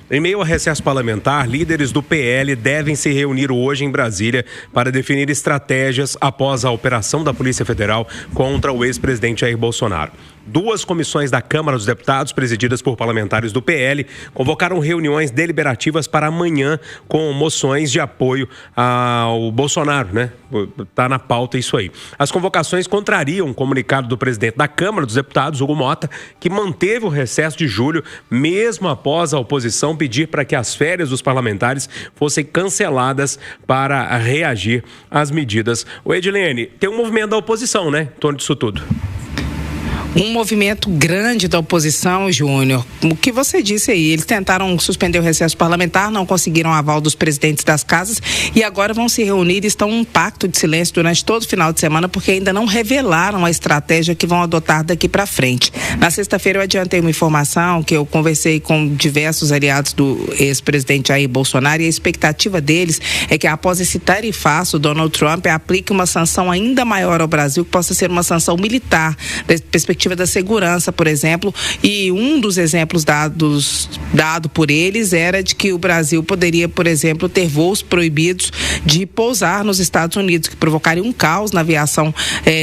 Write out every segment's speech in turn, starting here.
Em meio a recesso parlamentar, líderes do PL devem se reunir hoje em Brasília para definir estratégias após a operação da Polícia Federal contra o ex-presidente Jair Bolsonaro. 2 comissões da Câmara dos Deputados, presididas por parlamentares do PL, convocaram reuniões deliberativas para amanhã com moções de apoio ao Bolsonaro, né? Tá na pauta isso aí. As convocações contrariam um comunicado do presidente da Câmara dos Deputados, Hugo Mota, que manteve o recesso de julho, mesmo após a oposição pedir para que as férias dos parlamentares fossem canceladas para reagir às medidas. O Edilene, tem um movimento da oposição, né, em torno disso tudo. Um movimento grande da oposição, Júnior. O que você disse aí, eles tentaram suspender o recesso parlamentar, não conseguiram aval dos presidentes das casas e agora vão se reunir e estão em um pacto de silêncio durante todo o final de semana porque ainda não revelaram a estratégia que vão adotar daqui para frente. Na sexta-feira eu adiantei uma informação que eu conversei com diversos aliados do ex-presidente Jair Bolsonaro e a expectativa deles é que após esse tarifaço, Donald Trump aplique uma sanção ainda maior ao Brasil, que possa ser uma sanção militar, da perspectiva da segurança, por exemplo, e um dos exemplos dado por eles era de que o Brasil poderia, por exemplo, ter voos proibidos de pousar nos Estados Unidos, que provocaria um caos na aviação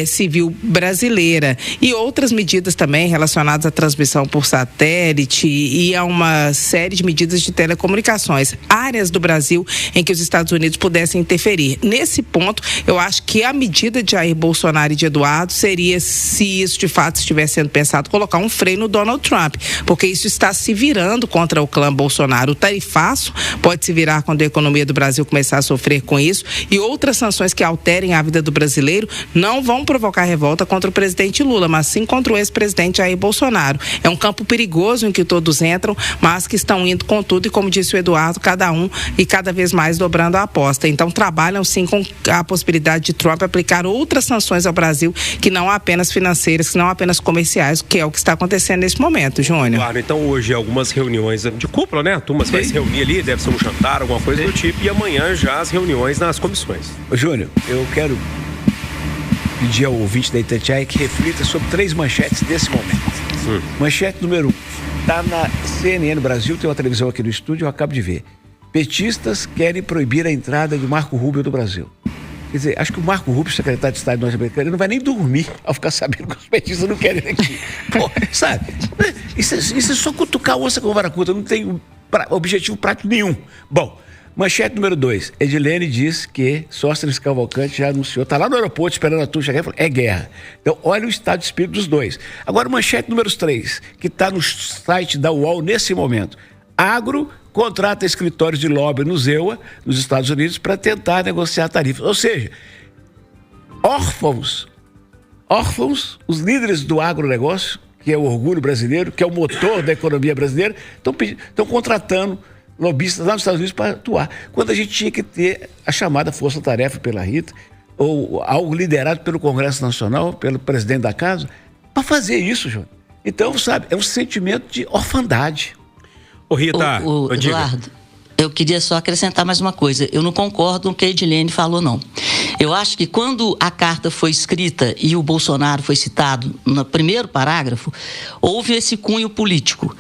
civil brasileira. E outras medidas também relacionadas à transmissão por satélite e a uma série de medidas de telecomunicações, áreas do Brasil em que os Estados Unidos pudessem interferir. Nesse ponto, eu acho que a medida de Jair Bolsonaro e de Eduardo seria, se isso de fato estiver sendo pensado, colocar um freio no Donald Trump, porque isso está se virando contra o clã Bolsonaro. O tarifaço pode se virar quando a economia do Brasil começar a sofrer com isso e outras sanções que alterem a vida do brasileiro não vão provocar revolta contra o presidente Lula, mas sim contra o ex-presidente Jair Bolsonaro. É um campo perigoso em que todos entram, mas que estão indo com tudo e, como disse o Eduardo, cada um e cada vez mais dobrando a aposta. Então trabalham sim com a possibilidade de Trump aplicar outras sanções ao Brasil que não apenas financeiras, que não apenas comerciais, que é o que está acontecendo nesse momento, Júnior. Claro, então hoje algumas reuniões de cúpula, né? A turma vai se reunir ali, deve ser um jantar, alguma coisa do tipo, e amanhã já as reuniões nas comissões. Júnior, eu quero pedir ao ouvinte da Itatiaia que reflita sobre 3 manchetes desse momento. Manchete número 1, está na CNN Brasil, tem uma televisão aqui no estúdio, eu acabo de ver. Petistas querem proibir a entrada de Marco Rubio do Brasil. Quer dizer, acho que o Marco Rubio, secretário de Estado norte-americano, não vai nem dormir ao ficar sabendo que os petistas não querem aqui. Pô, sabe? Isso é só cutucar a onça com vara curta, não tem objetivo prático nenhum. Bom, manchete número 2. Edilene diz que Sóstenes Cavalcante já anunciou, está lá no aeroporto esperando a turma chegar e falou, é guerra. Então, olha o estado de espírito dos dois. Agora, manchete número 3, que está no site da UOL nesse momento. Agro contrata escritórios de lobby no ZEUA, nos Estados Unidos, para tentar negociar tarifas. Ou seja, órfãos, os líderes do agronegócio, que é o orgulho brasileiro, que é o motor da economia brasileira, estão contratando lobistas lá nos Estados Unidos para atuar. Quando a gente tinha que ter a chamada força-tarefa pela Rita, ou algo liderado pelo Congresso Nacional, pelo presidente da casa, para fazer isso, João. Então, sabe, é um sentimento de orfandade. Ô Rita, Eduardo, eu queria só acrescentar mais uma coisa. Eu não concordo com o que a Edilene falou, não. Eu acho que quando a carta foi escrita e o Bolsonaro foi citado no primeiro parágrafo, houve esse cunho político.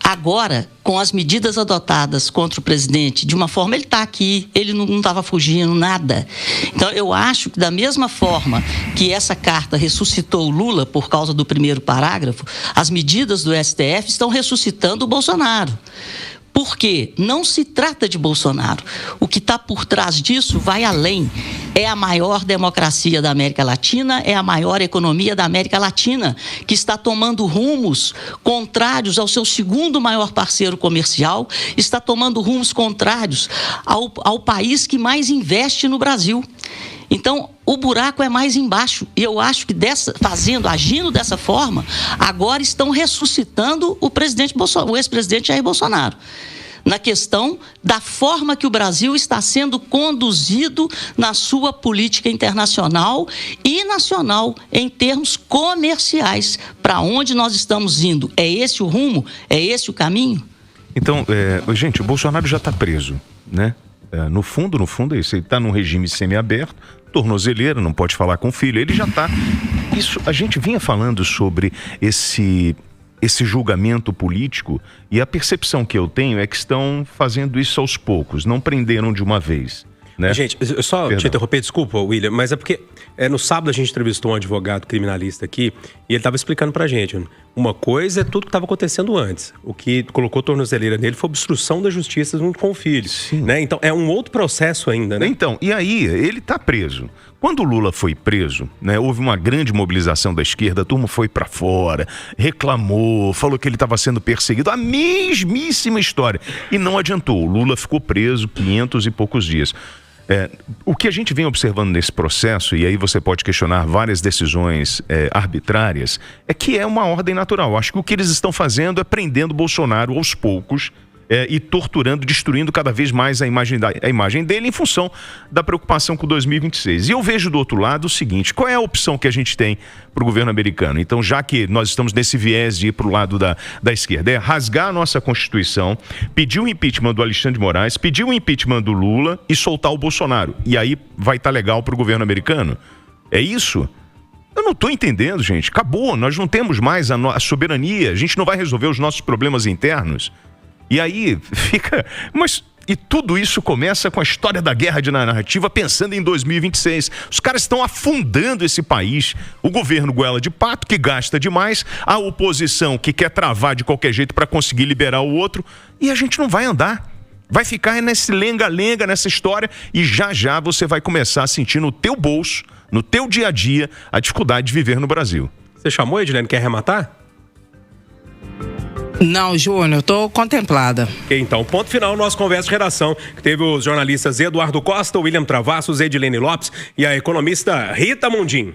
Agora, com as medidas adotadas contra o presidente, de uma forma, ele está aqui, ele não estava fugindo, nada. Então, eu acho que da mesma forma que essa carta ressuscitou o Lula por causa do primeiro parágrafo, as medidas do STF estão ressuscitando o Bolsonaro. Porque não se trata de Bolsonaro. O que está por trás disso vai além. É a maior democracia da América Latina, é a maior economia da América Latina, que está tomando rumos contrários ao seu segundo maior parceiro comercial, está tomando rumos contrários ao país que mais investe no Brasil. Então, o buraco é mais embaixo. E eu acho que agindo dessa forma, agora estão ressuscitando o ex-presidente Jair Bolsonaro. Na questão da forma que o Brasil está sendo conduzido na sua política internacional e nacional em termos comerciais. Para onde nós estamos indo? É esse o rumo? É esse o caminho? Então, gente, o Bolsonaro já está preso, né? No fundo é isso. Ele está num regime semiaberto, tornozeleira, não pode falar com o filho, ele já está... Isso, a gente vinha falando sobre esse julgamento político, e a percepção que eu tenho é que estão fazendo isso aos poucos, não prenderam de uma vez. Né? Gente, eu só te interromper, desculpa, William, mas é porque no sábado a gente entrevistou um advogado criminalista aqui e ele estava explicando pra gente. Uma coisa é tudo que estava acontecendo antes. O que colocou tornozeleira nele foi obstrução da justiça junto com o filho. Né? Então, é um outro processo ainda, né? Então, e aí, ele está preso. Quando o Lula foi preso, né, houve uma grande mobilização da esquerda, a turma foi para fora, reclamou, falou que ele estava sendo perseguido, a mesmíssima história. E não adiantou, o Lula ficou preso 500 e poucos dias. O que a gente vem observando nesse processo, e aí você pode questionar várias decisões arbitrárias, é que é uma ordem natural. Acho que o que eles estão fazendo é prendendo Bolsonaro aos poucos e torturando, destruindo cada vez mais a imagem dele em função da preocupação com 2026. E eu vejo do outro lado o seguinte, qual é a opção que a gente tem para o governo americano? Então, já que nós estamos nesse viés de ir para o lado da esquerda, é rasgar a nossa Constituição, pedir o impeachment do Alexandre de Moraes, pedir o impeachment do Lula e soltar o Bolsonaro. E aí vai estar legal para o governo americano? É isso? Eu não estou entendendo, gente. Acabou, nós não temos mais a soberania, a gente não vai resolver os nossos problemas internos. E aí fica... E tudo isso começa com a história da guerra de narrativa pensando em 2026. Os caras estão afundando esse país. O governo goela de pato, que gasta demais. A oposição que quer travar de qualquer jeito para conseguir liberar o outro. E a gente não vai andar. Vai ficar nesse lenga-lenga, nessa história. E já você vai começar a sentir no teu bolso, no teu dia a dia, a dificuldade de viver no Brasil. Você chamou, Edilene? Quer arrematar? Não, Júnior, estou contemplada. Ok, então, ponto final, nossa conversa de redação, que teve os jornalistas Eduardo Costa, William Travassos, Edilene Lopes e a economista Rita Mundim.